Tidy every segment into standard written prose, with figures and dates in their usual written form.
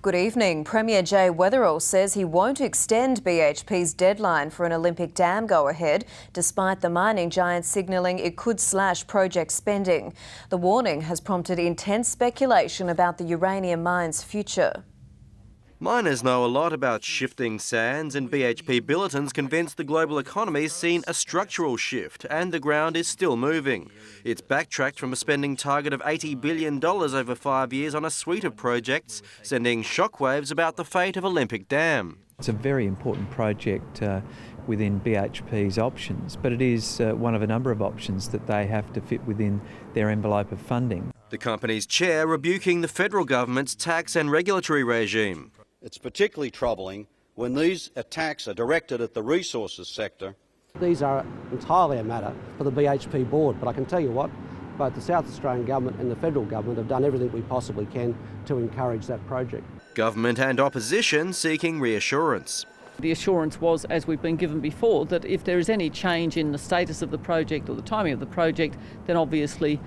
Good evening. Premier Jay Weatherill says he won't extend BHP's deadline for an Olympic Dam go-ahead, despite the mining giant signalling it could slash project spending. The warning has prompted intense speculation about the uranium mine's future. Miners know a lot about shifting sands, and BHP bulletins convinced the global economy's seen a structural shift and the ground is still moving. It's backtracked from a spending target of $80 billion over 5 years on a suite of projects, sending shockwaves about the fate of Olympic Dam. It's a very important project within BHP's options, but it is one of a number of options that they have to fit within their envelope of funding. The company's chair rebuking the federal government's tax and regulatory regime. It's particularly troubling when these attacks are directed at the resources sector. These are entirely a matter for the BHP board, but I can tell you what, both the South Australian government and the federal government have done everything we possibly can to encourage that project. Government and opposition seeking reassurance. The assurance was, as we've been given before, that if there is any change in the status of the project or the timing of the project, then obviously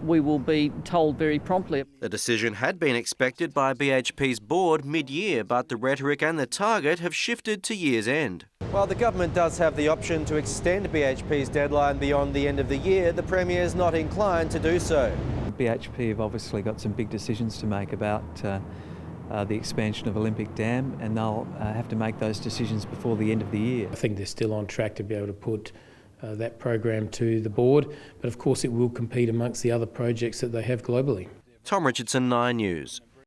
we will be told very promptly. The decision had been expected by BHP's board mid-year, but the rhetoric and the target have shifted to year's end. While the government does have the option to extend BHP's deadline beyond the end of the year, the Premier is not inclined to do so. BHP have obviously got some big decisions to make about the expansion of Olympic Dam, and they'll have to make those decisions before the end of the year. I think they're still on track to be able to put that program to the board, but of course it will compete amongst the other projects that they have globally. Tom Richardson, 9 News.